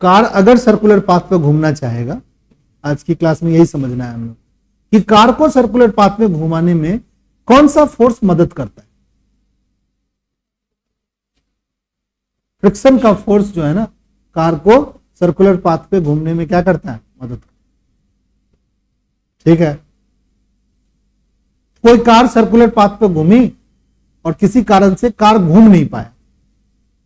Car अगर circular path पे घूमना चाहेगा, आज की क्लास में यही समझना है हम लोग कि कार को सर्कुलर पाथ में घुमाने में कौन सा फोर्स मदद करता है। फ्रिक्शन का फोर्स जो है ना, कार को सर्कुलर पाथ पे घूमने में क्या करता है, मदद करता है। ठीक है, कोई कार सर्कुलर पाथ पे घूमी और किसी कारण से कार घूम नहीं पाया,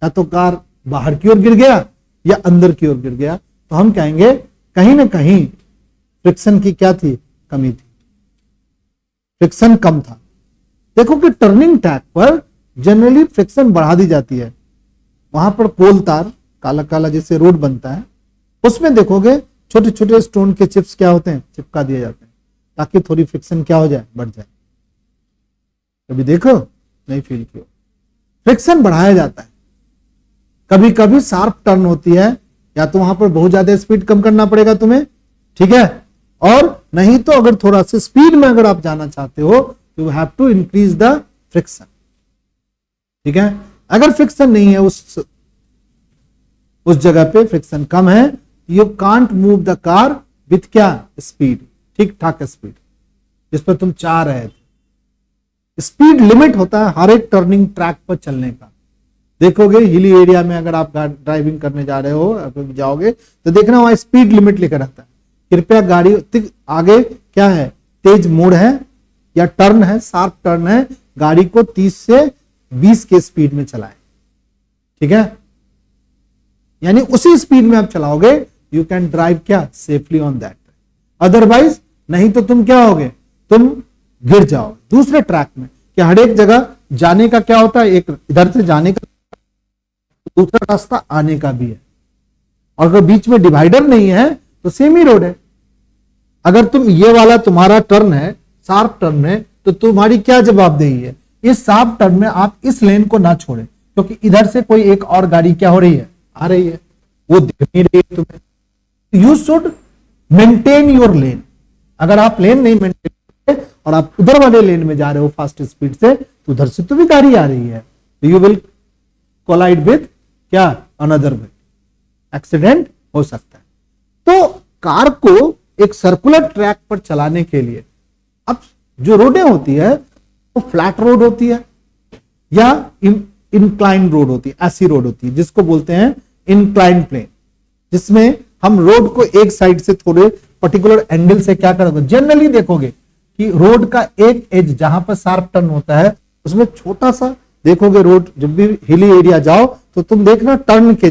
या तो कार बाहर की ओर गिर गया या अंदर की ओर गिर गया, तो हम कहेंगे कहीं ना कहीं फ्रिक्शन की क्या थी, कमी थी, फ्रिक्शन कम था। देखो कि टर्निंग ट्रैक पर जनरली फ्रिक्शन बढ़ा दी जाती है। वहां पर पोल तार काला काला जैसे रोड बनता है, उसमें देखोगे छोटे छोटे स्टोन के चिप्स क्या होते हैं, चिपका दिए जाते हैं, ताकि थोड़ी फ्रिक्शन क्या हो जाए, बढ़ जाए। कभी देखो, नहीं फील किया, फ्रिक्शन बढ़ाया जाता है। कभी कभी शार्प टर्न होती है, या तो वहां पर बहुत ज्यादा स्पीड कम करना पड़ेगा तुम्हें, ठीक है, और नहीं तो अगर थोड़ा सा स्पीड में अगर आप जाना चाहते हो, you have to increase the friction. ठीक है, अगर फ्रिक्शन नहीं है, उस जगह पे फ्रिक्शन कम है, you can't move the car with क्या, स्पीड, ठीक ठाक स्पीड जिस पर तुम चाह रहे थे। स्पीड लिमिट होता है हर एक टर्निंग ट्रैक पर चलने का। देखोगे हिली एरिया में अगर आप ड्राइविंग करने जा रहे हो, जाओगे तो देखना वहां स्पीड लिमिट लिखा रहता है। कृपया गाड़ी आगे क्या है, तेज मोड़ है या टर्न है, शार्प टर्न है, गाड़ी को 30 से 20 के स्पीड में चलाएं। ठीक है, यानी उसी स्पीड में आप चलाओगे, यू कैन ड्राइव क्या, सेफली ऑन दैट। अदरवाइज नहीं तो तुम क्या होगे, तुम गिर जाओ दूसरे ट्रैक में। कि हर एक जगह जाने का क्या होता है, एक इधर से जाने का, दूसरा रास्ता आने का भी है, और अगर बीच में डिवाइडर नहीं है तो सेम ही रोड है। अगर तुम ये वाला तुम्हारा टर्न है, शार्प टर्न है, तो तुम्हारी क्या जवाबदेही है, इस शार्प टर्न में आप इस लेन को ना छोड़े, क्योंकि इधर से कोई एक और गाड़ी क्या हो रही है, आ रही है, वो दिख नहीं रही है तुम्हें। You should maintain your lane. अगर आप लेन नहीं मेंटेन करते और आप उधर वाले लेन में जा रहे हो फास्ट स्पीड से, तो उधर से तो भी गाड़ी आ रही है, तो यू विल कोलाइड विद क्या, अनदर वे, एक्सीडेंट हो सकता है। तो कार को एक सर्कुलर ट्रैक पर चलाने के लिए अब जो रोडें होती है वो फ्लैट रोड होती है या इंक्लाइन रोड होती है, ऐसी रोड होती है जिसको बोलते हैं इंक्लाइन प्लेन, जिसमें हम रोड को एक साइड से थोड़े पर्टिकुलर एंगल से क्या करोगे, जनरली देखोगे कि रोड का एक एज जहां पर शार्प टर्न होता है, उसमें छोटा सा देखोगे रोड, जब भी हिली एरिया जाओ तो तुम देखना टर्न के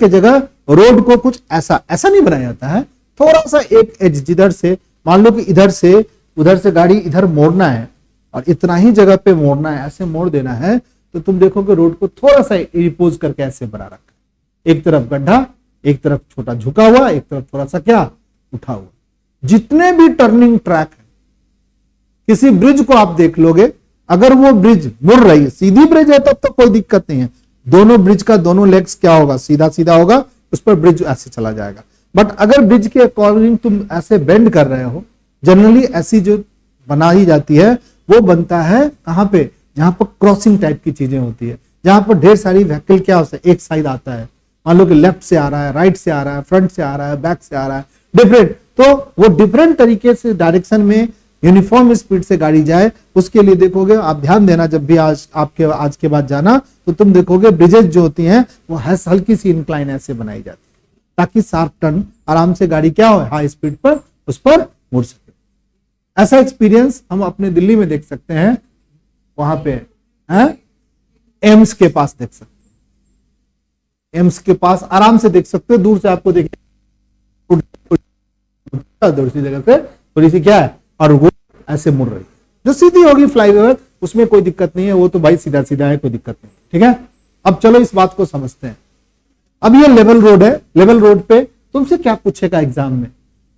जगह रोड को कुछ ऐसा नहीं बनाया जाता है, थोड़ा सा एक एज, जिधर से मान लो कि इधर से उधर से गाड़ी इधर मोड़ना है और इतना ही जगह पे मोड़ना है, ऐसे मोड़ देना है, तो तुम देखोगे रोड को थोड़ा सा रिपोज करके ऐसे बना रखा है, एक तरफ गड्ढा, एक तरफ छोटा झुका हुआ, एक तरफ थोड़ा सा क्या उठा हुआ। जितने भी टर्निंग ट्रैक है, किसी ब्रिज को आप देख लोगे, अगर वो ब्रिज मुड़ रही है, सीधी ब्रिज है तब तो कोई दिक्कत नहीं है, दोनों ब्रिज का दोनों लेग्स क्या होगा, सीधा सीधा होगा, उस पर ब्रिज ऐसे चला जाएगा। बट अगर ब्रिज के अकॉर्डिंग तुम ऐसे बेंड कर रहे हो, जनरली ऐसी जो बनाई जाती है वो बनता है कहां पे, जहां पर क्रॉसिंग टाइप की चीजें होती है, जहां पर ढेर सारी व्हीकल क्या होता है, एक साइड आता है, मान लो कि लेफ्ट से आ रहा है, राइट से आ रहा है, फ्रंट से आ रहा है, बैक से आ रहा है, डिफरेंट, तो वो डिफरेंट तरीके से डायरेक्शन में यूनिफॉर्म स्पीड से गाड़ी जाए, उसके लिए देखोगे आप ध्यान देना, जब भी आज के बाद जाना तो तुम देखोगे ब्रिजेस जो होती हैं वो हल्की सी इंक्लाइन ऐसे बनाई जाती है, ताकि शार्प टर्न आराम से गाड़ी क्या हो, हाई स्पीड पर उस पर मुड़ सके। ऐसा एक्सपीरियंस हम अपने दिल्ली में देख सकते हैं, वहां पे एम्स के पास देख सकते हैं, एम्स के पास आराम से देख सकते हो, दूर से आपको देखिए दूसरी जगह से थोड़ी सी क्या है, और वो ऐसे मुड़ रही है, जो सीधी होगी फ्लाईओवर, उसमें कोई दिक्कत नहीं है, वो तो भाई सीधा सीधा है, कोई दिक्कत नहीं। ठीक है, अब चलो इस बात को समझते हैं। अब ये लेवल रोड है, लेवल रोड पे तुमसे क्या पूछेगा एग्जाम में,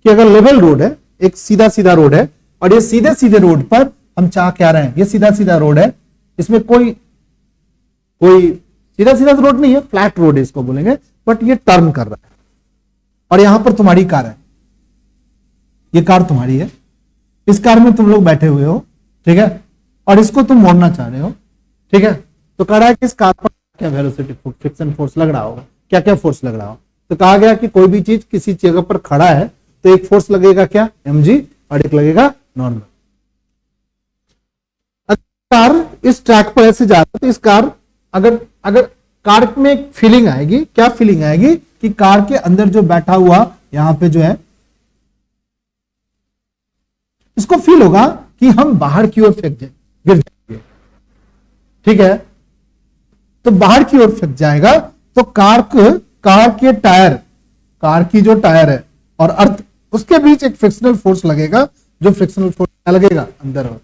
कि अगर लेवल रोड है, एक सीधा सीधा रोड है, और ये सीधे सीधे रोड पर हम चाह क्या रहे हैं, ये सीधा सीधा रोड है, इसमें कोई सीधा सीधा रोड नहीं है, फ्लैट रोड है इसको बोलेंगे, बट ये टर्न कर रहा है, और यहां पर तुम्हारी कार है, ये कार तुम्हारी है, इस कार में तुम लोग बैठे हुए हो, ठीक है, और इसको तुम मोड़ना चाह रहे हो, ठीक है, तो कह रहा है कि इस कार पर क्या वेलोसिटी फ्रिक्शन फोर्स लग रहा होगा, क्या क्या फोर्स लग रहा हो, तो कहा गया कि कोई भी चीज किसी जगह पर खड़ा है तो एक फोर्स लगेगा क्या, mg, और एक लगेगा नॉर्मल। कार इस ट्रैक पर ऐसे जा रहा है तो इस कार अगर अगर कार में एक फीलिंग आएगी, क्या फीलिंग आएगी कि कार के अंदर जो बैठा हुआ यहां पे जो है इसको फील होगा कि हम बाहर की ओर फेंक जाए, गिर जाएंगे, ठीक है। तो बाहर की ओर फेंक जाएगा तो कार के टायर, कार की जो टायर है और अर्थ, उसके बीच एक फ्रिक्शनल फोर्स लगेगा, जो फ्रिक्शनल फोर्स क्या लगेगा, अंदर हो।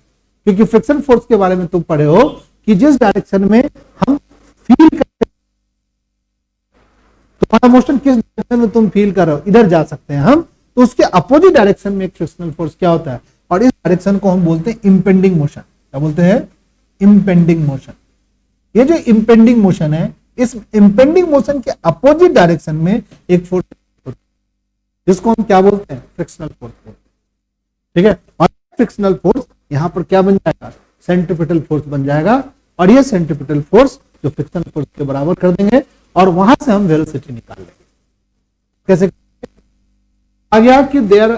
क्योंकि फ्रिक्शन फोर्स के बारे में तुम पढ़े हो कि जिस डायरेक्शन में हम फील करते, तुम्हारा मोशन किस डायरेक्शन में तुम फील कर रहे हो, इधर जा सकते हैं हम, तो उसके अपोजिट डायरेक्शन में एक फ्रिक्शनल फोर्स क्या होता है, और इस डायरेक्शन को हम बोलते हैं इंपेंडिंग मोशन। क्या बोलते हैं, इंपेंडिंग मोशन। ये जो इंपेंडिंग मोशन है, इस इंपेंडिंग मोशन के अपोजिट डायरेक्शन में एक फोर्स जिसको हम क्या बोलते हैं, फ्रिक्शनल फोर्स, ठीक है। और फ्रिक्शनल फोर्स यहां पर क्या बन जाएगा, सेंट्रीपिटल फोर्स बन जाएगा, और ये सेंट्रीपिटल फोर्स जो फ्रिक्शनल फोर्स के बराबर कर देंगे और वहां से हम वेलोसिटी निकाल लेंगे। कैसे आ गया कि there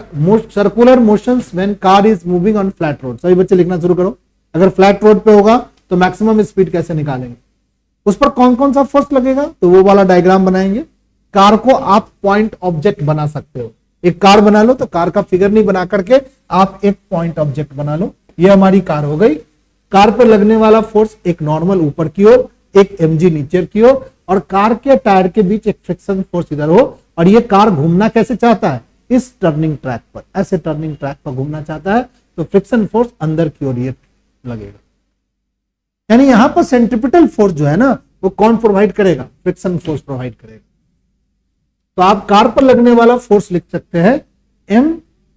circular motions when car is moving on flat road. सभी बच्चे लिखना शुरू करो। अगर फ्लैट रोड पे होगा तो मैक्सिमम स्पीड कैसे निकालेंगे, उस पर कौन कौन सा फोर्स लगेगा, तो वो वाला डायग्राम बनाएंगे। कार को आप पॉइंट ऑब्जेक्ट बना सकते हो, एक कार बना लो, तो कार का फिगर नहीं बना करके आप एक पॉइंट ऑब्जेक्ट बना लो। ये हमारी कार हो गई। कार पर लगने वाला फोर्स एक नॉर्मल ऊपर की ओर, एक mg नीचे की ओर, और कार के टायर के बीच एक फ्रिक्शन फोर्स इधर हो। और ये कार घूमना कैसे चाहता है, इस टर्निंग ट्रैक पर, ऐसे टर्निंग ट्रैक पर घूमना चाहता है, तो फ्रिक्शन फोर्स अंदर की ओर ये लगेगा। यानी यहां पर सेंट्रीपिटल फोर्स जो है ना, वो कौन प्रोवाइड करेगा, फ्रिक्शन फोर्स प्रोवाइड करेगा। तो आप कार पर लगने वाला फोर्स लिख सकते हैं m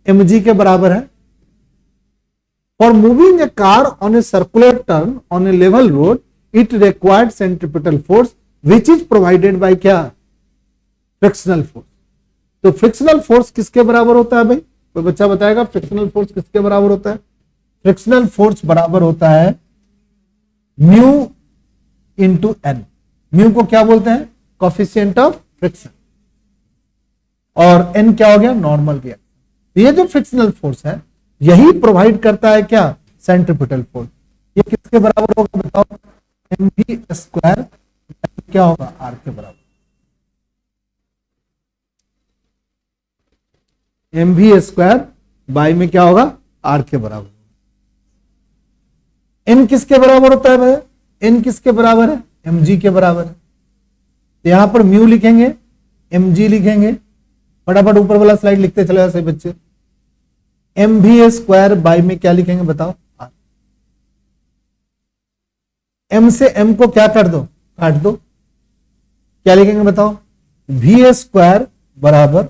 mg के बराबर है। For moving A car on a circular turn on A level road it required centripetal force which is provided by क्या, फ्रिक्शनल फोर्स। तो फ्रिक्शनल फोर्स किसके बराबर होता है भाई, कोई बच्चा बताएगा फ्रिक्शनल फोर्स किसके बराबर होता है। फ्रिक्शनल फोर्स बराबर होता है म्यू इंटू एन। म्यू को क्या बोलते हैं, कोफिशिएंट ऑफ फ्रिक्शन, और एन क्या हो गया, नॉर्मल रिएक्शन। ये जो फ्रिक्शनल फोर्स है यही प्रोवाइड करता है क्या, सेंट्रीपिटल फोर्स। ये किसके बराबर होगा बताओ, mv स्क्वायर क्या होगा, r के बराबर। mv स्क्वायर बाई में क्या होगा, r के बराबर। n किसके बराबर होता है भाई, n किसके बराबर है, mg के बराबर है। तो यहां पर म्यू लिखेंगे, mg लिखेंगे, फटाफट ऊपर वाला स्लाइड लिखते चले ऐसे बच्चे। mv स्क्वायर बाई में क्या लिखेंगे बताओ, r। m से m को क्या कर दो, काट दो, क्या लिखेंगे बताओ, v स्क्वायर बराबर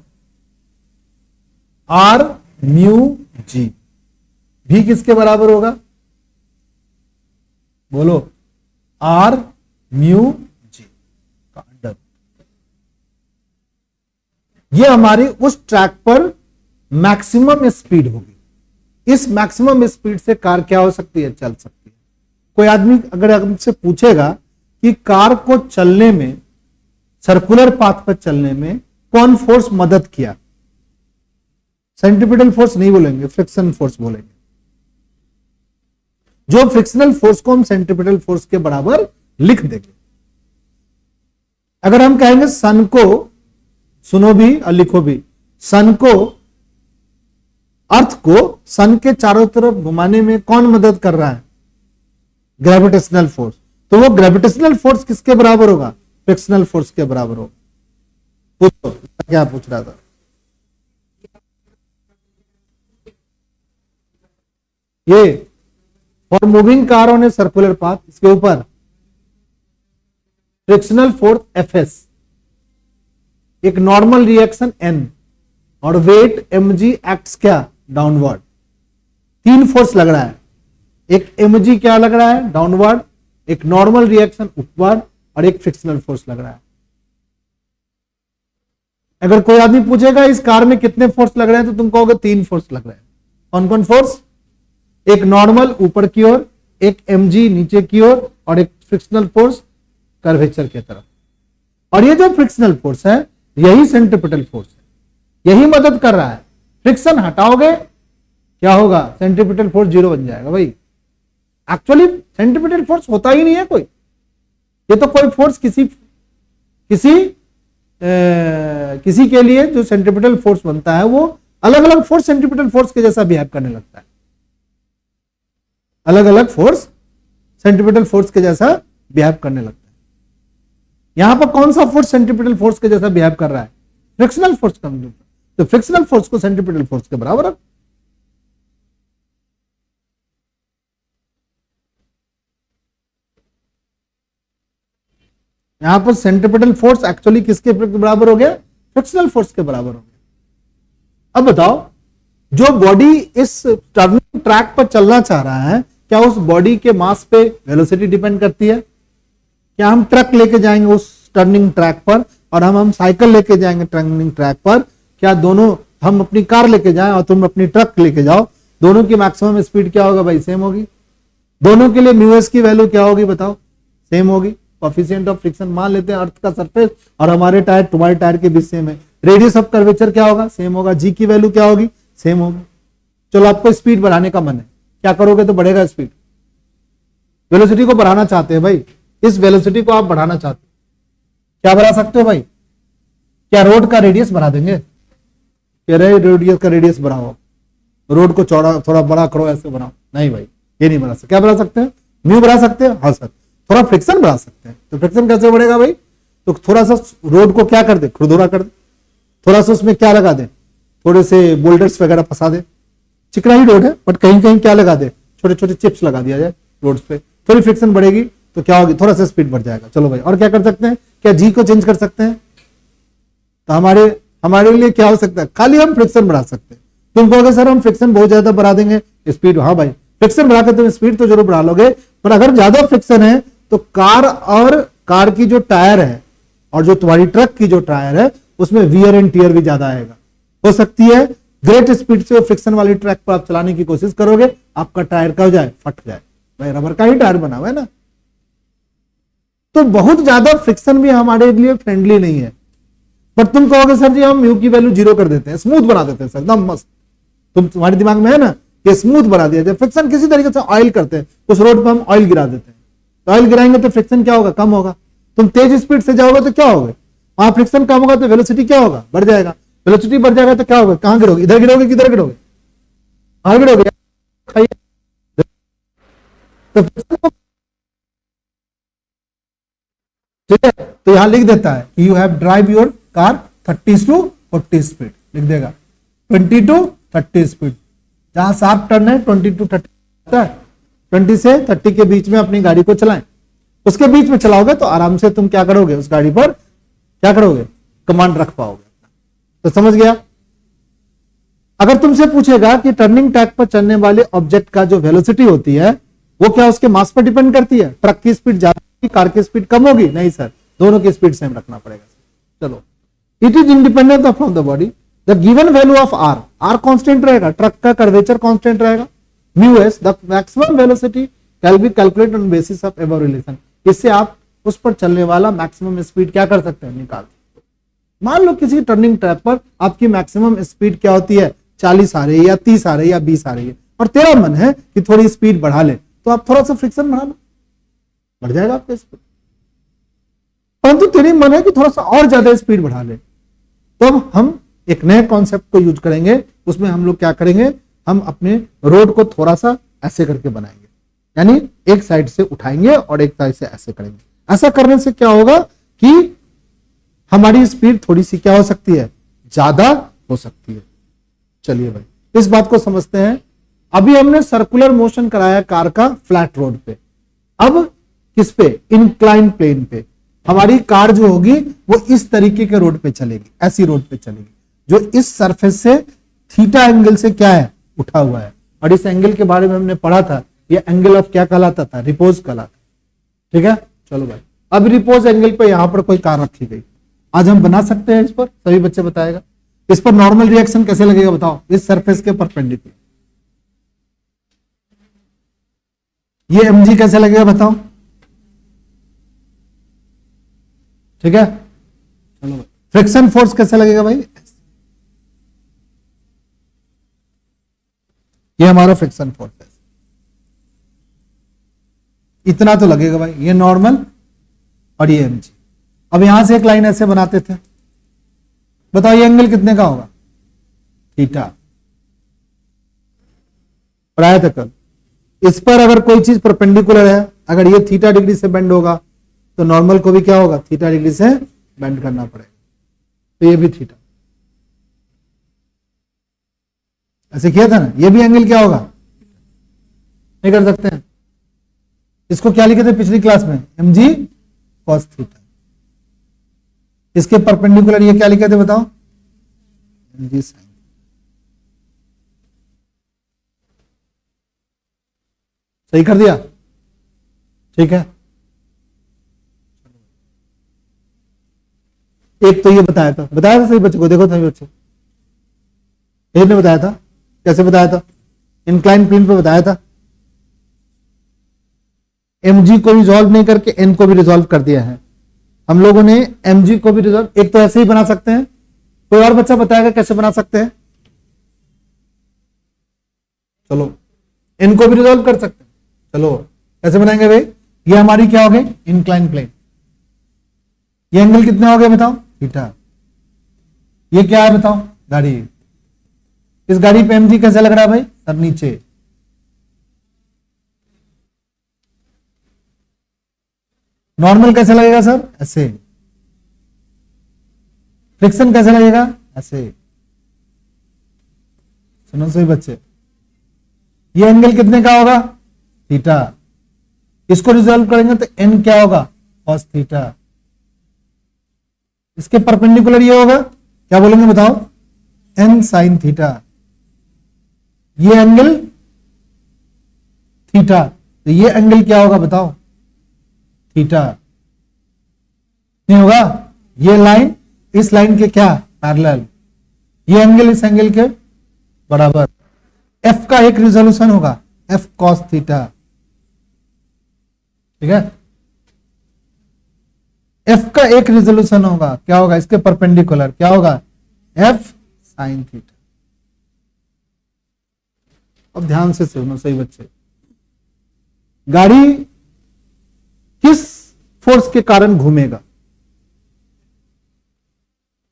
r म्यू g। v किसके बराबर होगा, बोलो, r म्यू g का अंडर। ये हमारी उस ट्रैक पर मैक्सिमम स्पीड होगी। इस मैक्सिमम स्पीड से कार क्या हो सकती है, चल सकती है। कोई आदमी अगर हमसे पूछेगा कि कार को चलने में, सर्कुलर पाथ पर चलने में कौन फोर्स मदद किया, सेंट्रीपिटल फोर्स नहीं बोलेंगे, फ्रिक्शन फोर्स बोलेंगे। जो फ्रिक्शनल फोर्स को हम सेंट्रीपिटल फोर्स के बराबर लिख देंगे। अगर हम कहेंगे सन को, सुनो भी और लिखो भी, सन को, अर्थ को सन के चारों तरफ घुमाने में कौन मदद कर रहा है, ग्रेविटेशनल फोर्स। तो वो ग्रेविटेशनल फोर्स किसके बराबर होगा, फ्रिक्शनल फोर्स के बराबर होगा। पूछो क्या पूछ रहा था, ये for moving car on a circular path, इसके ऊपर फ्रिक्शनल फोर्स Fs, एक नॉर्मल रिएक्शन N, और वेट mg एक्ट्स क्या, डाउनवर्ड। तीन फोर्स लग रहा है, एक mg क्या लग रहा है, डाउनवर्ड, एक नॉर्मल रिएक्शन upward, और एक फ्रिक्शनल फोर्स लग रहा है। अगर कोई आदमी पूछेगा इस कार में कितने फोर्स लग रहे हैं, तो तुम कहोगे तीन फोर्स लग रहे हैं। कौन कौन फोर्स, एक नॉर्मल ऊपर की ओर, एक mg नीचे की ओर, और एक फ्रिक्शनल फोर्स कर्वेचर की तरफ। और ये जो फ्रिक्शनल फोर्स है यही सेंट्रीपिटल फोर्स है, यही मदद कर रहा है। फ्रिक्शन हटाओगे क्या होगा, सेंट्रीपिटल फोर्स जीरो बन जाएगा भाई। एक्चुअली सेंट्रीपिटल फोर्स होता ही नहीं है कोई, ये तो कोई फोर्स किसी के लिए जो सेंट्रीपिटल फोर्स बनता है वो अलग अलग फोर्स सेंट्रीपिटल फोर्स के जैसा बिहेव करने लगता है, अलग अलग फोर्स सेंट्रीपिटल फोर्स के जैसा बिहेव करने लगता है। यहां पर कौन सा फोर्स सेंट्रीपिटल फोर्स के जैसा बिहेव कर रहा है, फ्रिक्शनल फोर्स का, तो फ्रिक्शनल फोर्स को सेंट्रीपिटल फोर्स के बराबर रख। यहां पर सेंट्रीपिटल फोर्स एक्चुअली किसके बराबर हो गया, फ्रिक्शनल फोर्स के बराबर हो गया। अब बताओ, जो बॉडी इस टर्निंग ट्रैक पर चलना चाह रहा है, क्या उस बॉडी के मास पे वेलोसिटी डिपेंड करती है? क्या हम ट्रक लेके जाएंगे उस टर्निंग ट्रैक पर और हम साइकिल लेके जाएंगे टर्निंग ट्रैक पर? क्या दोनों, हम अपनी कार लेके जाएं और तुम अपनी ट्रक लेके जाओ, दोनों की मैक्सिमम स्पीड क्या होगा भाई, सेम होगी। दोनों के लिए म्यूएस की वैल्यू क्या होगी बताओ, सेम होगी। कोएफिशिएंट ऑफ फ्रिक्शन मान लेते हैं अर्थ का सरफेस और हमारे टायर, तुम्हारे टायर के बीच सेम है। रेडियस ऑफ कर्वेचर क्या होगा, सेम होगा। जी की वैल्यू क्या होगी, सेम होगी। चलो आपको स्पीड बढ़ाने का मन है, क्या करोगे तो बढ़ेगा स्पीड, वेलोसिटी को बढ़ाना चाहते हैं भाई, इस वेलोसिटी को आप बढ़ाना चाहते हो, क्या बढ़ा सकते हो भाई? क्या रोड का रेडियस बढ़ा देंगे, कह रहे रेडियस का रेडियस बढ़ाओ, रोड को चौड़ा थोड़ा बड़ा करो, ऐसे बनाओ, नहीं भाई ये नहीं बढ़ा सकते। क्या बढ़ा सकते हैं, म्यू बढ़ा सकते हैं, हाँ सर। थोड़ा फ्रिक्शन बढ़ा सकते हैं, तो फ्रिक्शन कैसे बढ़ेगा भाई, तो थोड़ा सा रोड को क्या कर दे, खुरदुरा कर दे, थोड़ा सा उसमें क्या लगा दे, थोड़े से बोल्डर्स वगैरह फंसा दे। चिकना ही रोड है बट कहीं कहीं क्या लगा दे, छोटे छोटे चिप्स लगा दिया जाए रोड पे, थोड़ी फ्रिक्शन बढ़ेगी तो क्या होगी, थोड़ा सा स्पीड बढ़ जाएगा। चलो भाई, और क्या कर सकते हैं, क्या जी को चेंज कर सकते हैं? तो हमारे लिए क्या हो सकता है, खाली हम फ्रिक्शन बढ़ा सकते हैं। तुम कहोगे सर हम फ्रिक्शन बहुत ज्यादा बढ़ा देंगे स्पीड, हाँ भाई फ्रिक्शन बढ़ा के तुम स्पीड तो जरूर बढ़ा लोगे, पर अगर ज्यादा फ्रिक्शन है तो कार की जो टायर है और जो तुम्हारी ट्रक की जो टायर है उसमें वियर एंड टियर भी ज्यादा आएगा। हो सकती है ग्रेट स्पीड से फ्रिक्शन वाली ट्रैक पर आप चलाने की कोशिश करोगे, आपका टायर क्या हो जाए, फट जाए। भाई रबर का ही टायर बना हुआ है ना, तो बहुत ज्यादा फ्रिक्शन भी हमारे लिए फ्रेंडली नहीं है। पर तुम कहोगे सर जी हम म्यू की वैल्यू जीरो कर देते हैं, स्मूथ बना देते हैं, एकदम मस्त। तुम्हारे दिमाग में है ना कि स्मूथ बना दिया जाए। फ्रिक्शन किसी तरीके से ऑयल करते हैं, उस रोड पर हम ऑयल गिरा देते हैं, तो ऑयल गिराएंगे तो फ्रिक्शन क्या होगा, कम होगा। तुम तेज स्पीड से जाओगे तो क्या होगा, वहां फ्रिक्शन कम होगा तो वेलोसिटी क्या होगा, बढ़ जाएगा। वेलोसिटी बढ़ जाएगा तो क्या होगा, कहां गिरोगे, इधर गिरोगे किधर गिरोगे, कहां गिरोगे, तो ठीक है। तो यहां लिख देता है कि you have drive your car 30 to 40 speed, लिख देगा 20 to 30 स्पीड। जहां शार्प टर्न है 20 to 30, 20 से 30 के बीच में अपनी गाड़ी को चलाएं। उसके बीच में चलाओगे तो आराम से तुम क्या करोगे, उस गाड़ी पर क्या करोगे, कमांड रख पाओगे। तो समझ गया। अगर तुमसे पूछेगा कि टर्निंग ट्रैक पर चलने वाले ऑब्जेक्ट का जो वेलोसिटी होती है वो क्या उसके मास पर डिपेंड करती है, ट्रक की स्पीड ज्यादा होगी, कार की स्पीड कम होगी, नहीं सर, दोनों की स्पीड सेम रखना पड़ेगा। चलो, it is independent of the body. The given value of R constant रहेगा, ट्रक का कर्वेचर कांस्टेंट रहेगा, mu S the maximum velocity can be calculated on basis of above relation. इससे आप उस पर चलने वाला मैक्सिमम स्पीड क्या कर सकते हैं, निकाल। मान लो किसी टर्निंग ट्रैक पर आपकी मैक्सिमम स्पीड क्या होती है, 40 आ रही है या 30 आ रही है या 20 आ रही है, और तेरा मन है कि थोड़ी स्पीड बढ़ा ले, तो आप थोड़ा सा फ्रिक्शन बढ़ा लो, बढ़ जाएगा आपका स्पीड। परंतु तेरी मन है कि थोड़ा सा और ज्यादा स्पीड बढ़ा ले, तो अब हम एक नए कॉन्सेप्ट को यूज करेंगे। उसमें हम लोग क्या करेंगे, हम अपने रोड को थोड़ा सा ऐसे करके बनाएंगे, यानी एक साइड से उठाएंगे और एक साइड से ऐसे करेंगे। ऐसा करने से क्या होगा कि हमारी स्पीड थोड़ी सी क्या हो सकती है, ज्यादा हो सकती है। चलिए भाई इस बात को समझते हैं। अभी हमने सर्कुलर मोशन कराया कार का फ्लैट रोड पे, अब किस पे, इंक्लाइन प्लेन पे। हमारी कार जो होगी वो इस तरीके के रोड पे चलेगी, ऐसी रोड पे चलेगी जो इस सरफेस से थीटा एंगल से क्या है, उठा हुआ है। और इस एंगल के बारे में हमने पढ़ा था, ये एंगल ऑफ क्या कहलाता था, रिपोज कहलाता। ठीक है, चलो भाई अब रिपोज एंगल पे यहां पर कोई कार रखी गई, आज हम बना सकते हैं इस पर, सभी बच्चे बताएगा इस पर नॉर्मल रिएक्शन कैसे लगेगा, बताओ, इस सरफेस के परपेंडिकुलर ये mg कैसे लगेगा बताओ। ठीक है, चलो भाई फ्रिक्शन फोर्स कैसे लगेगा भाई? ये हमारा फ्रिक्शन फोर्स है, इतना तो लगेगा भाई, ये नॉर्मल और ये mg। अब यहां से एक लाइन ऐसे बनाते थे, बताओ ये एंगल कितने का होगा? थीटा। पढ़ाया था कल। इस पर अगर कोई चीज परपेंडिकुलर है, अगर ये थीटा डिग्री से बेंड होगा तो नॉर्मल को भी क्या होगा? थीटा डिग्री से बेंड करना पड़ेगा, तो ये भी थीटा। ऐसे किया था ना, ये भी एंगल क्या होगा? नहीं कर सकते हैं? इसको क्या लिखे थे पिछली क्लास में? mg cos theta. इसके परपेंडिकुलर ये क्या लिखे थे बताओ? mg sin। सही कर दिया? ठीक है। एक तो ये बताया था सही बच्चों को, देखो सही बच्चों, ये ने बताया था। कैसे बताया था? इंक्लाइन प्लेन पे बताया था। mg को रिजॉल्व नहीं करके n को भी रिजॉल्व कर दिया है हम लोगों ने। mg को भी रिजॉल्व, एक तो ऐसे ही बना सकते हैं, कोई और बच्चा बताएगा कैसे बना सकते हैं? चलो, n को भी रिजॉल्व कर सकते हैं, चलो कैसे बनाएंगे भाई? ये हमारी क्या हो गई? Incline plane. ये एंगल कितने हो गए बताओ? थीटा। ये क्या है बताओ? गाड़ी। इस गाड़ी पे mg कैसे लग रहा है भाई? सर नीचे। नॉर्मल कैसे लगेगा सर? ऐसे। फ्रिक्शन कैसे लगेगा? ऐसे। सुनो सही बच्चे, ये एंगल कितने का होगा? थीटा। इसको रिजॉल्व करेंगे तो n क्या होगा? cos theta. इसके परपेंडिकुलर ये होगा, क्या बोलेंगे बताओ? n sin theta. ये एंगल थीटा, तो ये एंगल क्या होगा बताओ? थीटा। नहीं होगा? ये लाइन इस लाइन के क्या? पैरेलल। ये एंगल इस एंगल के बराबर। f का एक रिजोल्यूशन होगा, f cos थीटा। ठीक है? f का एक रिजोल्यूशन होगा, क्या होगा? इसके परपेंडिकुलर क्या होगा? f sin theta. अब ध्यान से सुनो सही बच्चे, गाड़ी किस फोर्स के कारण घूमेगा?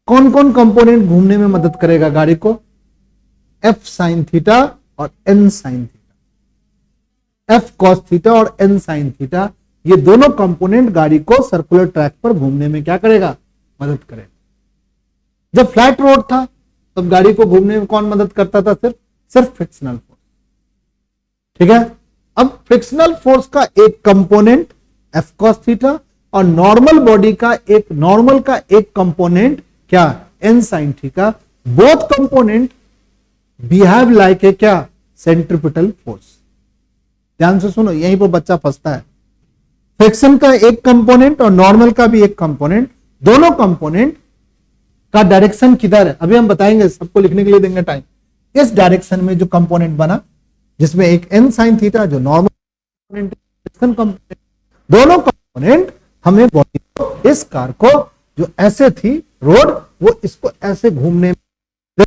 कौन कौन कंपोनेंट घूमने में मदद करेगा गाड़ी को? F sin थीटा और N sin theta. F cos theta और N sin थीटा, ये दोनों कंपोनेंट गाड़ी को सर्कुलर ट्रैक पर घूमने में क्या करेगा? मदद करेगा। जब फ्लैट रोड था तब गाड़ी को घूमने में कौन मदद करता था? सिर्फ फ्रिक्शनल फोर्स। ठीक है? अब फ्रिक्शनल फोर्स का एक कंपोनेंट F cos थीटा और नॉर्मल बॉडी का एक कंपोनेंट क्या? N sin theta. Both component behave like a क्या? Centripetal force. ध्यान से सुनो, यहीं पर बच्चा फंसता है। फ्रिक्शन का एक कंपोनेंट और नॉर्मल का भी एक कंपोनेंट, दोनों कंपोनेंट का डायरेक्शन किधर है अभी हम बताएंगे, सबको लिखने के लिए देंगे टाइम। इस डायरेक्शन में जो कंपोनेंट बना, जिसमें एक N sin थीटा जो नॉर्मल कंपोनेंट, दोनों कंपोनेंट हमें बॉडी को, इस कार को जो ऐसे थी रोड, वो इसको ऐसे घूमने में,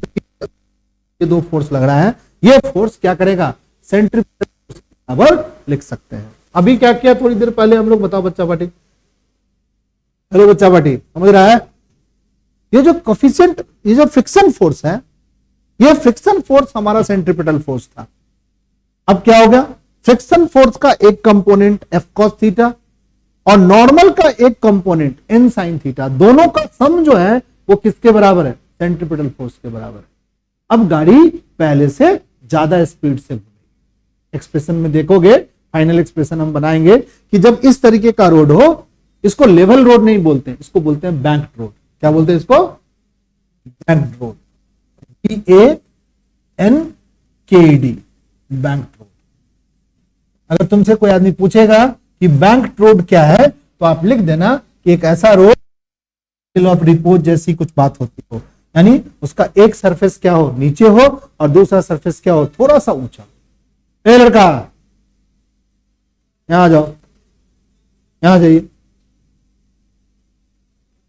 ये दो फोर्स लग रहा है, ये फोर्स क्या करेगा? सेंट्रीपिटल फोर्स के बराबर लिख सकते हैं। अभी क्या किया थोड़ी देर पहले हम लोग? बताओ बच्चा पार्टी, हेलो बच्चा पार्टी, समझ रहा है? ये जो कोफिशिएंट, ये जो फ्रिक्शन फोर्स है, ये फ्रिक्शन फोर्स हमारा सेंट्रीपिटल फोर्स था। अब क्या हो गया? फ्रिक्शन फोर्स का एक कंपोनेंट F cos थीटा और नॉर्मल का एक कंपोनेंट N sin थीटा, दोनों का सम जो है वो किसके बराबर है? सेंट्रीपिटल फोर्स के बराबर है। अब गाड़ी पहले से ज्यादा स्पीड से घूमेगी। एक्सप्रेशन में देखोगे, फाइनल एक्सप्रेशन हम बनाएंगे कि जब इस तरीके का रोड हो, इसको लेवल रोड नहीं बोलते, इसको बोलते हैं बैंक्ड रोड। क्या बोलते हैं इसको? Banked road. BANKED, banked road. अगर तुमसे कोई आदमी पूछेगा कि बैंक्ड रोड क्या है, तो आप लिख देना कि एक ऐसा रोड ऑफ रिपोज जैसी कुछ बात होती हो, यानी उसका एक सरफेस क्या हो? नीचे हो और दूसरा सरफेस क्या हो? थोड़ा सा ऊंचा। ए लड़का, यहां आ जाओ, यहां जाइए,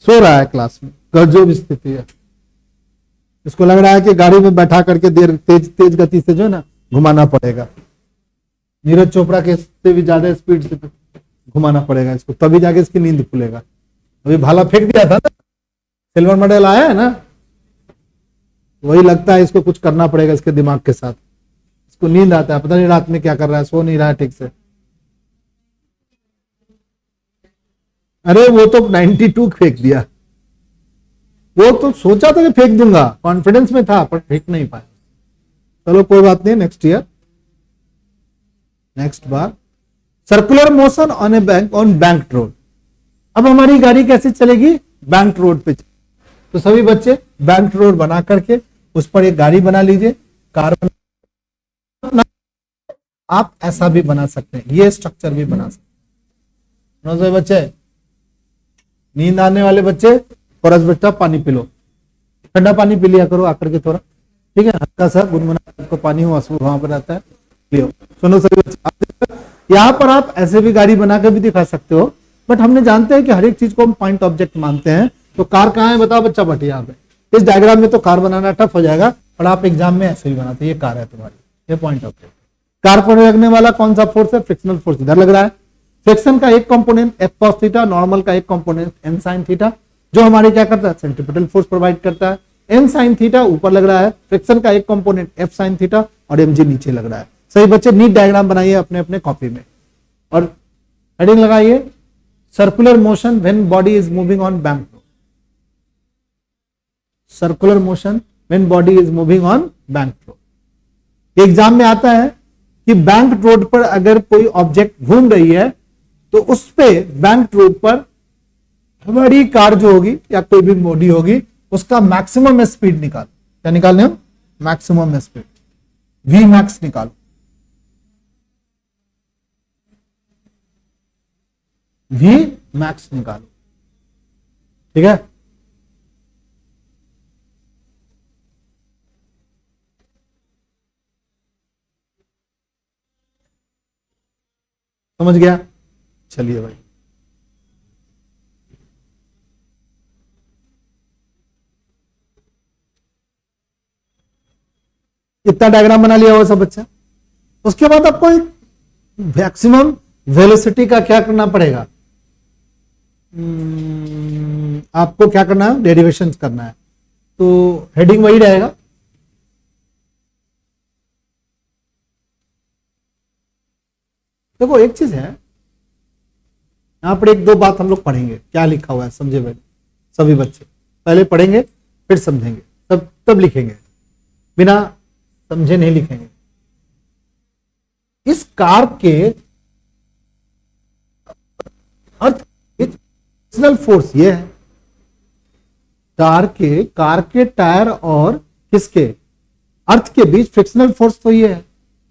सो रहा है क्लास में। गजब स्थिति है। इसको लग रहा है कि गाड़ी में बैठा करके देर तेज तेज गति से जो है ना घुमाना पड़ेगा, नीरज चोपड़ा के से भी ज्यादा स्पीड से घुमाना पड़ेगा इसको, तभी जाके इसकी नींद खुलेगा। अभी भाला फेंक दिया था ना, सिल्वर मेडल आया है ना, वही लगता है इसको कुछ करना पड़ेगा इसके दिमाग के साथ। इसको नींद आता है, पता नहीं रात में क्या कर रहा है, सो नहीं रहा है ठीक से। अरे वो तो 92 फेंक दिया, वो तो सोचा था कि फेंक दूंगा, कॉन्फिडेंस में था, पर फेंक नहीं पाया। चलो कोई बात नहीं, next year, next bar. Circular motion on A bank, on bank road. अब हमारी गाड़ी कैसे चलेगी? बैंक रोड पे। तो सभी बच्चे बैंक रोड बना करके उस पर एक गाड़ी बना लीजिए, कार बना। आप ऐसा भी बना सकते हैं, ये स्ट्रक्चर भी बना सकते हैं। सभी बच्चे, नींद आने वाले बच्चे थोड़ा बेटा पानी पी लो, ठंडा पानी पी लिया करो आकर के थोड़ा, ठीक है, हल्का सा गुनगुना को पानी वहां पर रहता है, लियो। सुनो सभी बच्चे, यहाँ पर आप ऐसे भी गाड़ी बनाकर भी दिखा सकते हो, बट हमने जानते हैं कि हर एक चीज को हम पॉइंट ऑब्जेक्ट मानते हैं। तो कार कहाँ है बताओ बच्चा? बट यहाँ पे इस डायग्राम में तो कार बनाना टफ हो जाएगा, और आप एग्जाम में ऐसे ही बनाते, ये कार है तुम्हारी, ये पॉइंट ऑब्जेक्ट। कार पर लगने वाला कौन सा फोर्स है? फ्रिक्शनल फोर्स इधर लग रहा है। फ्रिक्शन का एक component F cos theta, normal का एक कंपोनेंट एन साइन थीटा, जो हमारे क्या करता है? सेंट्रीपिटल फोर्स प्रोवाइड करता है। एन साइन थीटा ऊपर लग रहा है, फ्रिक्शन का एक कंपोनेंट एफ साइन थीटा, और एम जी नीचे लग रहा है। सही बच्चे, नीट डायग्राम बनाइए अपने अपने कॉपी में, और हेडिंग लगाइए circular motion when body is moving on bank road. Circular motion when body is moving on bank road. Exam में आता है कि बैंक रोड पर अगर कोई ऑब्जेक्ट घूम रही है तो उस पे बैंक रोड पर हमारी कार जो होगी या कोई भी बॉडी होगी उसका मैक्सिमम स्पीड निकालो। क्या निकालने हो? मैक्सिमम स्पीड, वी मैक्स निकालो। वी मैक्स निकालो, ठीक है। समझ गया? चलिए भाई, इतना डायग्राम बना लिया वो सब बच्चा। उसके बाद आपको मैक्सिमम वेलोसिटी का क्या करना पड़ेगा? आपको क्या करना है? डेरिवेशन करना है। तो हेडिंग वही रहेगा, देखो एक चीज है यहां पर, एक दो बात हम लोग पढ़ेंगे, क्या लिखा हुआ है समझे भाई सभी बच्चे। पहले पढ़ेंगे फिर समझेंगे, तब लिखेंगे, बिना समझे नहीं लिखेंगे। इस कार के अर्थ फ्रिक्शनल फोर्स ये है, कार के टायर और किसके अर्थ के बीच फ्रिक्शनल फोर्स तो ये है।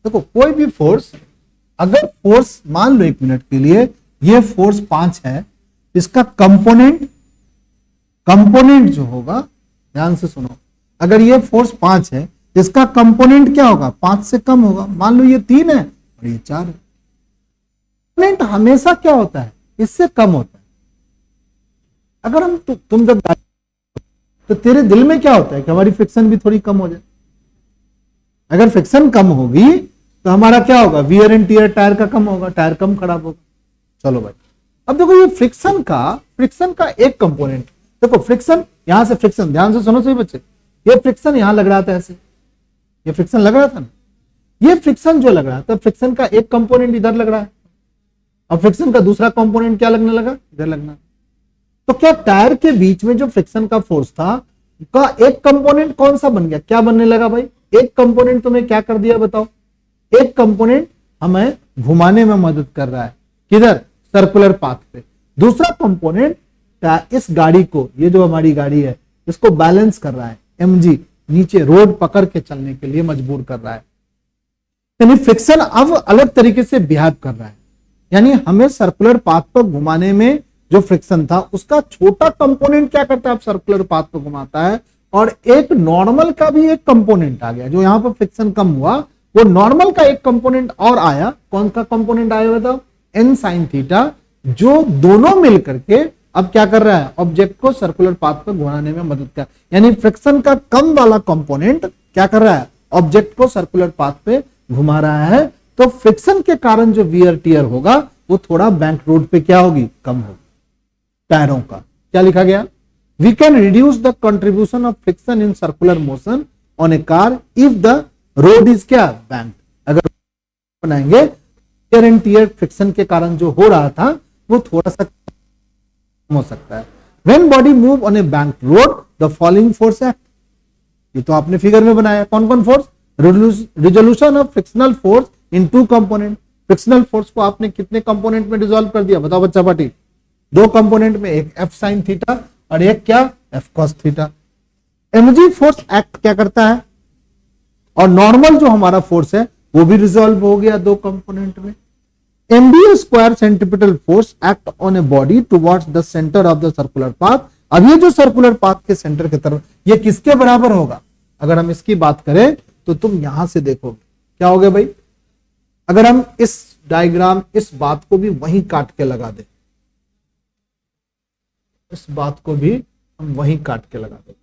देखो कोई भी फोर्स, अगर फोर्स मान लो 1 मिनट के लिए ये फोर्स 5 है, इसका कंपोनेंट जो होगा, ध्यान से सुनो, अगर ये फोर्स 5 है इसका कंपोनेंट क्या होगा? 5 से कम होगा। मान लो ये 3 है और ये 4 है, कंपोनेंट हमेशा क्या होता है? इससे कम होता है। अगर हम तुम जब तो तेरे दिल में क्या होता है कि हमारी फ्रिक्शन भी थोड़ी कम हो जाए। अगर फ्रिक्शन कम होगी तो हमारा क्या होगा? वियर एंड टियर टायर का कम होगा, टायर कम खराब होगा। चलो भाई, अब देखो ये फ्रिक्शन का एक कंपोनेंट, देखो फ्रिक्शन, यहां से फ्रिक्शन, ध्यान से सुनो सही बच्चे, ये फ्रिक्शन यहां लग रहा था ऐसे, ये फ्रिक्शन लग रहा था ना, ये फ्रिक्शन जो लग रहा था, फ्रिक्शन का एक कंपोनेंट इधर लग रहा है, और फ्रिक्शन का दूसरा कंपोनेंट क्या लगने लगा? इधर लगना। तो क्या टायर के बीच में जो फ्रिक्शन का फोर्स था का एक कंपोनेंट कौन सा बन गया? क्या बनने लगा भाई? एक कंपोनेंट तुम्हें क्या कर दिया बताओ? एक कंपोनेंट हमें घुमाने में मदद कर रहा है, किधर? सर्कुलर पाथ पे। दूसरा कंपोनेंट इस गाड़ी को, ये जो हमारी गाड़ी है इसको बैलेंस कर रहा है, एमजी नीचे रोड पकड़ के चलने के लिए मजबूर कर रहा है। यानी फ्रिक्शन अब अलग तरीके से बिहेव कर रहा है, यानी हमें सर्कुलर पाथ पर घुमाने में जो फ्रिक्शन था उसका छोटा कंपोनेंट क्या करता है? अब सर्कुलर पाथ पर घुमाता है, और एक नॉर्मल का भी एक कंपोनेंट आ गया, जो यहां पर फ्रिक्शन कम हुआ वो नॉर्मल का एक कंपोनेंट और आया। कौन सा कंपोनेंट आया बताओ? एन साइन थीटा, जो दोनों मिलकर के अब क्या कर रहा है, ऑब्जेक्ट को सर्कुलर पाथ पर घुमाने में मदद कर, यानी फ्रिक्शन का कम वाला कंपोनेंट क्या कर रहा है, ऑब्जेक्ट को सर्कुलर पाथ पे घुमा रहा है। तो फ्रिक्शन के कारण जो वियर टियर होगा वो थोड़ा बैंक रोड पे क्या होगी, कम होगी। टायरों का क्या लिखा गया, we can reduce the contribution of friction in circular motion on a car if the road is क्या, बैंक। अगर बनाएंगे टियर एंड टियर फ्रिक्शन के कारण जो हो रहा था वो थोड़ा सा हो सकता है। When body move on a banked road, the following force act। ये तो आपने फिगर में बनाया, कौन कौन force, resolution of frictional force into component. Frictional force को आपने कितने कंपोनेंट में डिसॉल्व कर दिया, बताओ बच्चा पार्टी, दो कंपोनेंट में, एक एफ साइन थीटा और एक क्या, F cos theta. MG force act क्या करता है, और नॉर्मल जो हमारा फोर्स है वो भी रिजॉल्व हो गया दो कंपोनेंट में। MBA square centripetal force act on a body towards the centre of the circular path. अब ये जो सर्कुलर पाथ के सेंटर की तरफ, ये किसके बराबर होगा, अगर हम इसकी बात करें तो तुम यहां से देखोगे क्या हो गया भाई, अगर हम इस डायग्राम, इस बात को भी वहीं काट के लगा दे, इस बात को भी हम वहीं काट के लगा दे,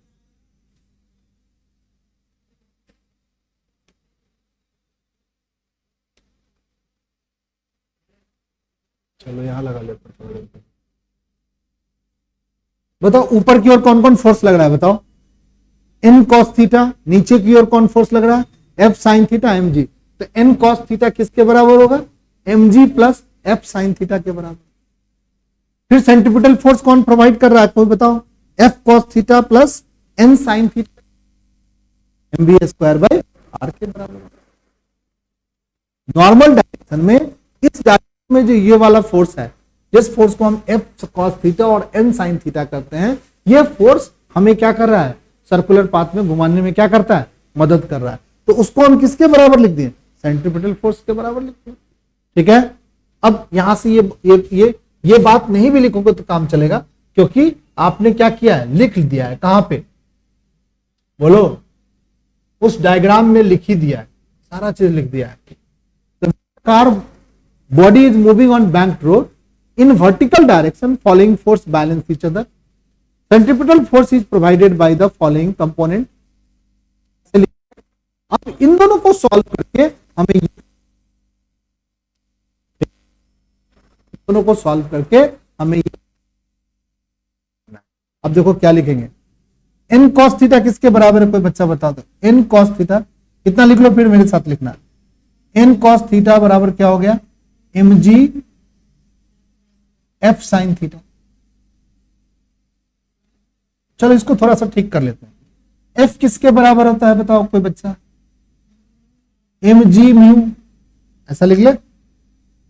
चलो यहां लगा लेते हैं। बताओ ऊपर की ओर कौन कौन फोर्स लग रहा है, बताओ, एन कॉस थीटा, नीचे की ओर कौन फोर्स लग रहा है, F sine theta M G. तो एन कॉस थीटा किसके बराबर होगा, M G plus F sine theta के बराबर। फिर सेंट्रीपिटल फोर्स कौन प्रोवाइड कर रहा है, कोई बताओ, F cos theta plus N sine theta, M B square by R के बराबर। नॉर्मल डायरेक्शन में, इस डायरेक्शन में जो ये वाला फोर्स है, जिस फोर्स को हम एफ कॉस थीटा और एन साइन थीटा करते हैं, ये फोर्स हमें क्या कर रहा है, सर्कुलर पाथ में घुमाने में क्या करता है, मदद कर रहा है। तो उसको हम किसके बराबर लिख दिए, सेंट्रीपिटल फोर्स के बराबर लिख दिए। ठीक है, अब यहां से ये बात नहीं भी लिखोगे तो काम चलेगा, क्योंकि आपने क्या किया है, लिख दिया है, कहां पे बोलो, उस डायग्राम में लिख ही दिया है, सारा चीज लिख दिया है। तो car body is moving on bank road in vertical direction, following force balance each other. Centripetal force is provided by the following component. अब इन दोनों को सॉल्व करके हमें, दोनों को सॉल्व करके हमें, अब देखो क्या लिखेंगे, n cos थीटा किसके बराबर है, कोई बच्चा बता दो, n cos थीटा कितना लिख लो, फिर मेरे साथ लिखना, n cos थीटा बराबर क्या हो गया, mg एफ साइन थीटा। चलो इसको थोड़ा सा ठीक कर लेते हैं, एफ किसके बराबर होता है बताओ कोई बच्चा, एम जी म्यू, ऐसा लिख ले,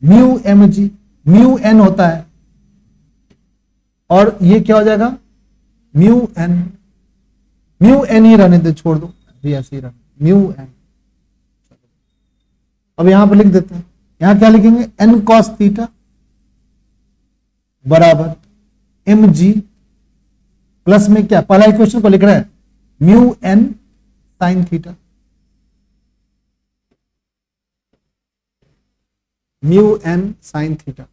mu M G, mu N होता है, और ये क्या हो जाएगा, म्यू एन, म्यू एन ही रहने दे, छोड़ दो अभी ऐसे ही रहने, म्यू एन। अब यहां पर लिख देते हैं, यहां क्या लिखेंगे, एन कॉस थीटा बराबर एम जी प्लस में क्या, पहला इक्वेशन को लिख रहे हैं, mu N sine theta, mu N sine theta,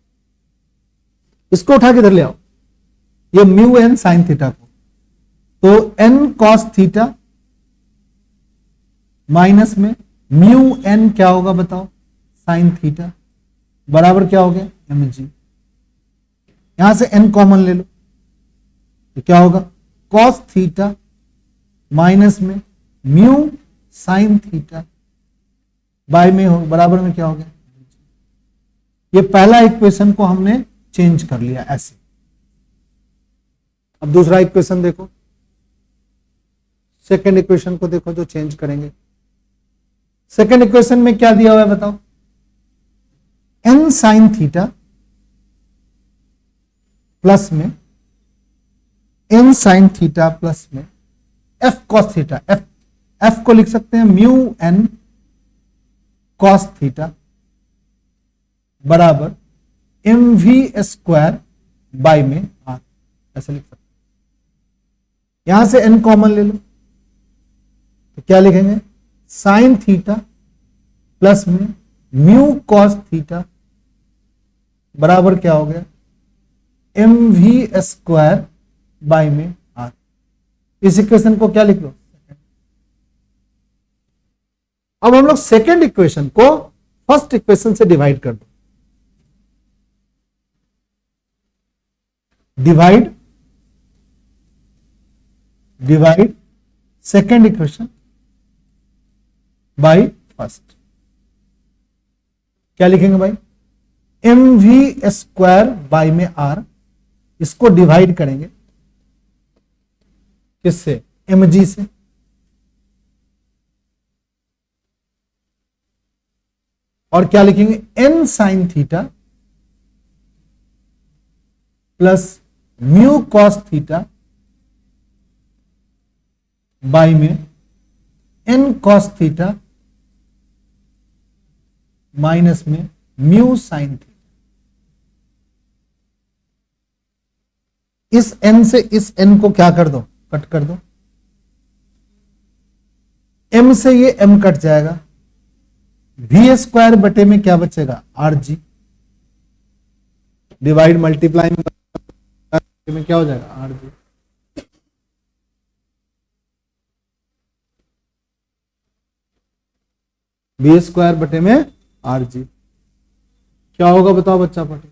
इसको उठा के इधर ले आओ, ये म्यू एन साइन थीटा को, तो एन कॉस थीटा माइनस में म्यू एन क्या होगा बताओ, साइन थीटा बराबर क्या हो गया, एम जी। यहां से n कॉमन ले लो तो क्या होगा, cos थीटा माइनस में म्यू साइन थीटा बाय में हो, बराबर में क्या हो गया, ये पहला इक्वेशन को हमने चेंज कर लिया ऐसे। अब दूसरा इक्वेशन देखो, सेकेंड इक्वेशन को देखो जो चेंज करेंगे। सेकेंड इक्वेशन में क्या दिया हुआ है बताओ, n साइन थीटा प्लस में एन साइन थीटा प्लस में एफ कॉस थीटा, एफ को लिख सकते हैं म्यू एन कॉस थीटा बराबर एम वी स्क्वायर बाय में आर, ऐसा लिख सकते हैं। यहां से एन कॉमन ले लो तो क्या लिखेंगे, साइन थीटा प्लस में म्यू कॉस थीटा बराबर क्या हो गया, mv² बाई में r। इस इक्वेशन को क्या लिख लो, अब हम लोग सेकेंड इक्वेशन को फर्स्ट इक्वेशन से डिवाइड कर दो। Divide second equation by first. क्या लिखेंगे भाई, mv² बाई में r, इसको डिवाइड करेंगे किससे, mg से। और क्या लिखेंगे, n sin theta plus mu cos theta by में n cos थीटा माइनस में म्यू साइन थीटा। इस n से इस n को क्या कर दो, कट कर दो। m से ये m कट जाएगा, v² बटे में क्या बचेगा, rg। डिवाइड मल्टीप्लाई में क्या हो जाएगा, rg। v² बटे में rg क्या होगा बताओ बच्चा पटे,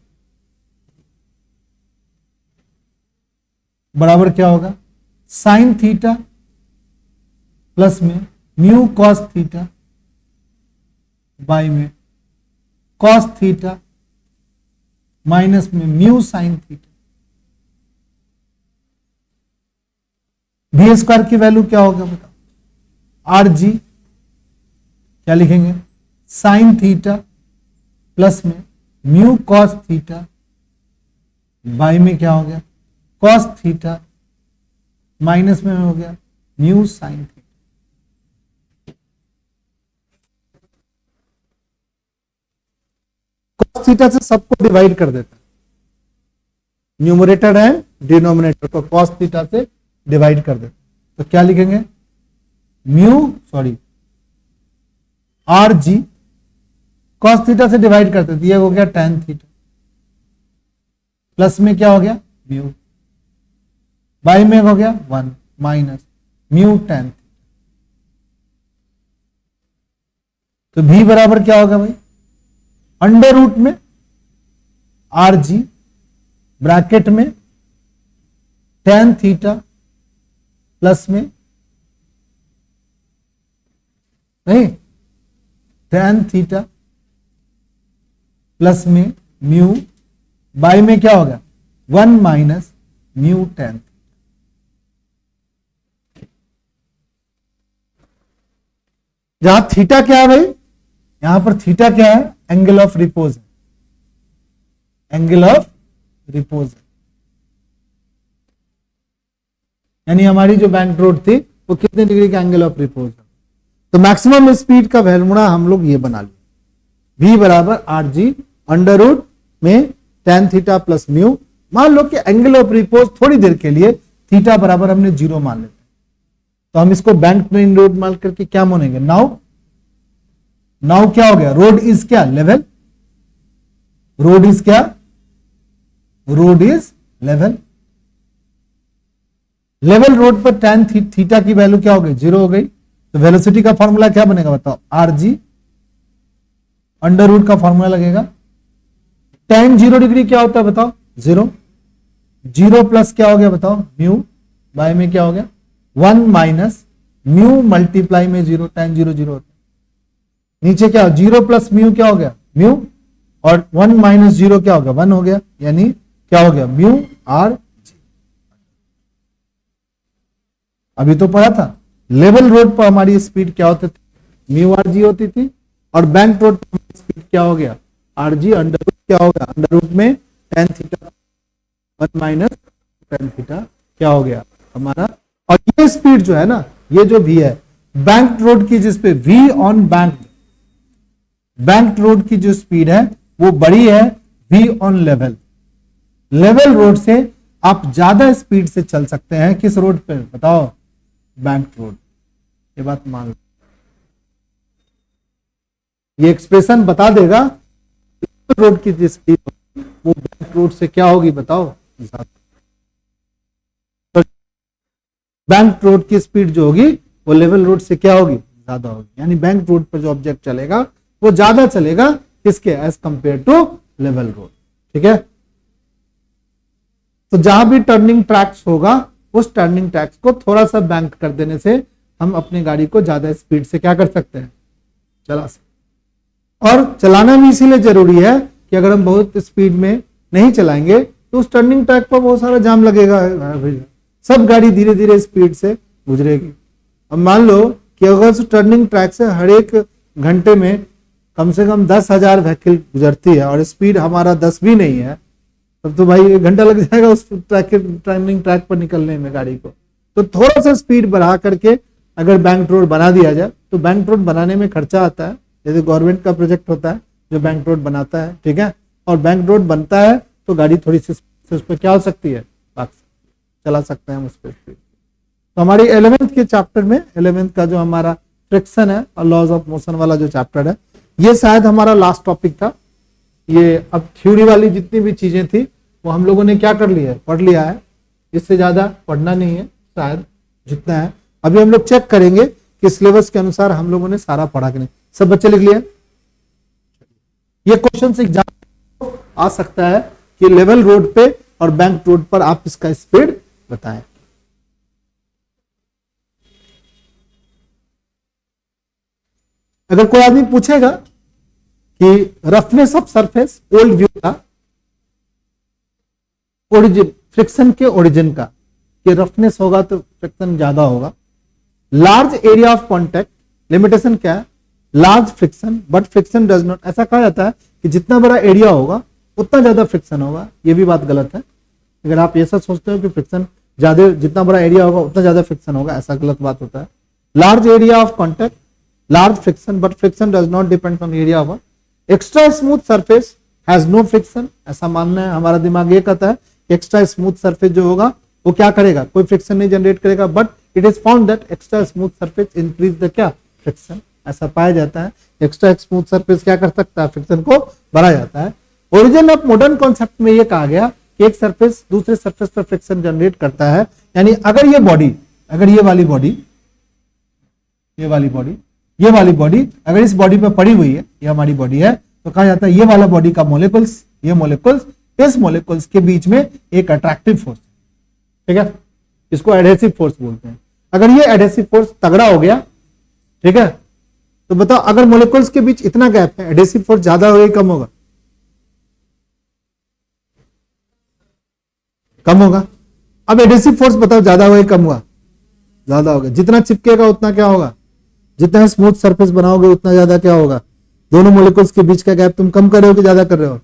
बराबर क्या होगा, साइन थीटा प्लस में म्यू कॉस थीटा बाई में कॉस थीटा माइनस में म्यू साइन थीटा। v² की वैल्यू क्या होगा बताओ, rg क्या लिखेंगे, साइन थीटा प्लस में म्यू कॉस थीटा बाई में क्या हो गया, कॉस थीटा माइनस में हो गया mu sine theta. Cos theta से सबको डिवाइड कर देता है, न्यूमरेटर एंड डिनोमिनेटर को कॉस थीटा से डिवाइड कर देता। तो क्या लिखेंगे, rg कॉस थीटा से डिवाइड करते तो ये हो गया tan थीटा प्लस में क्या हो गया म्यू बाई में हो गया 1 माइनस म्यू tan थीटा। तो v बराबर क्या होगा भाई, अंडर रूट में rg ब्रैकेट में tan थीटा प्लस में नहीं tan थीटा प्लस में म्यू बाई में क्या होगा 1 माइनस म्यू tan। जहां थीटा क्या है भाई, यहां पर थीटा क्या है, angle of repose, angle of repose. यानी हमारी जो बैंक रोड थी वो कितने डिग्री का एंगल ऑफ रिपोज है। तो मैक्सिमम स्पीड का फॉर्मूला हम लोग ये बना लिया, v बराबर rg अंडर रूट में tan थीटा प्लस म्यू। मान लो कि एंगल ऑफ रिपोज थोड़ी देर के लिए थीटा बराबर हमने 0 मान लेते, तो हम इसको बैंक प्लेन रोड मान करके क्या मानेंगे, नाउ क्या हो गया, रोड इज क्या लेवल, रोड इज क्या, road is level. Level road पर tan थीटा की वैल्यू क्या हो गई, 0 हो गई। तो वेलोसिटी का फॉर्मूला क्या बनेगा बताओ, rg अंडर रूट का फॉर्मूला लगेगा, tan 0 डिग्री क्या होता है बताओ, 0, 0 प्लस क्या हो गया बताओ म्यू बाय में क्या हो गया 1 माइनस म्यू मल्टीप्लाई में 0, tan 0 0 होता है। नीचे क्या 0 प्लस म्यू क्या हो गया म्यू, और 1 माइनस 0 क्या हो गया 1 हो गया, यानी क्या हो गया म्यू rg। अभी तो पढ़ा था लेवल रोड पर हमारी स्पीड क्या होती थी, म्यू आर जी होती थी, और बैंक रोड पर स्पीड क्या हो गया rg अंडर रूट क्या होगा, अंडर रूट में tan theta 1 minus tan theta क्या हो गया हमारा। और ये स्पीड जो है ना, ये जो v है बैंक रोड की, जिसपे v ऑन बैंक रोड की जो स्पीड है वो बड़ी है v on level. Level road से आप ज्यादा स्पीड से चल सकते हैं, किस रोड पे बताओ, बैंक रोड। ये बात मान लो, ये एक्सप्रेशन बता देगा रोड की जो स्पीड वो बैंक रोड से क्या होगी बताओ, तो बैंक रोड की स्पीड जो होगी वो लेवल रोड से क्या होगी, ज्यादा होगी। यानी बैंक रोड पर जो ऑब्जेक्ट चलेगा वो ज्यादा चलेगा किसके, as compare to level road. ठीक है, तो जहां भी टर्निंग ट्रैक्स होगा उस टर्निंग ट्रैक्स को थोड़ा सा बैंक कर देने से हम अपनी गाड़ी को ज्यादा स्पीड से क्या कर सकते हैं, चला सकते। और चलाना भी इसीलिए जरूरी है कि अगर हम बहुत स्पीड में नहीं चलाएंगे तो उस टर्निंग ट्रैक पर बहुत सारा जाम लगेगा, सब गाड़ी धीरे धीरे स्पीड से गुजरेगी। अब मान लो कि अगर उस टर्निंग ट्रैक से हर एक घंटे में कम से कम 10,000 व्हीकल गुजरती है और स्पीड हमारा 10 भी नहीं है, तब तो भाई 1 घंटा लग जाएगा उस टर्निंग ट्रैक पर निकलने में गाड़ी को। तो थोड़ा सा स्पीड बढ़ा करके अगर बैंक रोड बना दिया जाए, तो बैंक रोड बनाने में खर्चा आता है, जैसे गवर्नमेंट का प्रोजेक्ट होता है जो बैंक रोड बनाता है, ठीक है, और बैंक रोड बनता है तो गाड़ी थोड़ी सी उस पर क्या हो सकती है, चला सकते हैं हम उस पर स्पीड। तो हमारी 11th के चैप्टर में 11th का जो हमारा फ्रिक्शन है और लॉज ऑफ मोशन वाला जो चैप्टर है, ये शायद हमारा लास्ट टॉपिक था। ये अब थ्योरी वाली जितनी भी चीजें थी वो हम लोगों ने क्या कर लिया है, पढ़ लिया है, इससे ज्यादा पढ़ना नहीं है शायद जितना है। अभी हम लोग चेक करेंगे कि सिलेबस के अनुसार हम लोगों ने सारा पढ़ा कि नहीं। सब बच्चे लिख लिया? ये क्वेश्चन एग्जाम आ सकता है कि लेवल रोड पे और बैंक रोड पर आप इसका स्पीड बताएं। अगर कोई आदमी पूछेगा कि roughness of surface old view का ओरिजिन, फ्रिक्शन के ओरिजिन का, कि रफनेस होगा तो फ्रिक्शन ज्यादा होगा। Large area of contact, limitation क्या है, large friction but friction does not, ऐसा कहा जाता है कि जितना बड़ा एरिया होगा उतना ज्यादा फ्रिक्शन होगा। ये भी बात गलत है। अगर आप ऐसा सोचते हो कि फ्रिक्शन ज्यादा, जितना बड़ा एरिया होगा उतना ज्यादा फ्रिक्शन होगा, ऐसा गलत बात होता है। Large area of contact, large friction but friction does not depend on area of extra smooth surface has no friction, ऐसा मानना है। हमारा दिमाग ये कहता है एक्स्ट्रा स्मूथ सरफेस जो होगा वो क्या करेगा, कोई फ्रिक्शन नहीं जनरेट करेगा, but it is found that extra smooth surface increase the क्या, फ्रिक्शन, ऐसा पाया जाता है। एक्स्ट्रा स्मूथ सरफेस क्या कर सकता है, फ्रिक्शन को बढ़ा जाता है। ओरिजिन ऑफ मॉडर्न कॉन्सेप्ट में ये कहा गया कि एक सरफेस दूसरे सरफेस पर फ्रिक्शन जनरेट करता है। यानी अगर ये बॉडी, अगर ये वाली बॉडी, ये वाली बॉडी, ये वाली बॉडी अगर इस बॉडी पे पड़ी हुई है, ये हमारी बॉडी है, तो कहा जाता है ये वाला बॉडी का मोलिकुल्स, ये मोलिकुल्स, इस मोलिकुल्स के बीच में एक अट्रैक्टिव फोर्स, ठीक है, इसको एडहेसिव फोर्स बोलते हैं। अगर ये एडहेसिव फोर्स तगड़ा हो गया, ठीक है, तो बताओ अगर मोलिकुल्स के बीच इतना गैप है, एडहेसिव फोर्स ज्यादा होगा कम होगा, कम होगा। अब एडहेसिव फोर्स बताओ ज्यादा होगा कम हुआ, ज्यादा होगा। जितना चिपकेगा उतना क्या होगा, जितना स्मूथ सरफेस बनाओगे उतना ज्यादा क्या होगा, दोनों मोलिकुल्स के बीच का गैप तुम कम कर रहे हो कि ज्यादा कर रहे हो,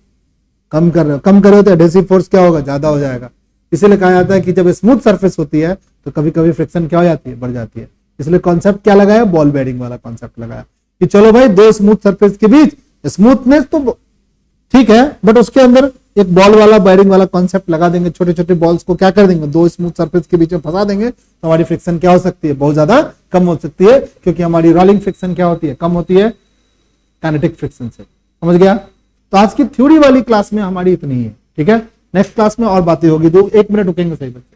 कम कर रहे हो। कम कर रहे हो तो एडहेसिव फोर्स क्या होगा, ज्यादा हो जाएगा। इसलिए कहा जाता है कि जब स्मूथ सरफेस होती है तो कभी कभी फ्रिक्शन क्या हो जाती है, बढ़ जाती है। इसलिए कॉन्सेप्ट क्या लगाया, बॉल बेयरिंग वाला कॉन्सेप्ट लगाया कि चलो भाई दो स्मूथ सरफेस के बीच स्मूथनेस तो ठीक है, बट उसके अंदर एक बॉल वाला बेयरिंग वाला कॉन्सेप्ट लगा देंगे। छोटे छोटे बॉल्स को क्या कर देंगे, दो स्मूथ सरफेस के बीच में फंसा देंगे, तो हमारी फ्रिक्शन क्या हो सकती है, बहुत ज्यादा कम हो सकती है, क्योंकि हमारी रोलिंग फ्रिक्शन क्या होती है, कम होती है काइनेटिक फ्रिक्शन से। समझ गया? तो आज की थ्योरी वाली क्लास में हमारी इतनी ही है, ठीक है। नेक्स्ट क्लास में और बातें होगी। 1 मिनट रुकेंगे सही बच्चे।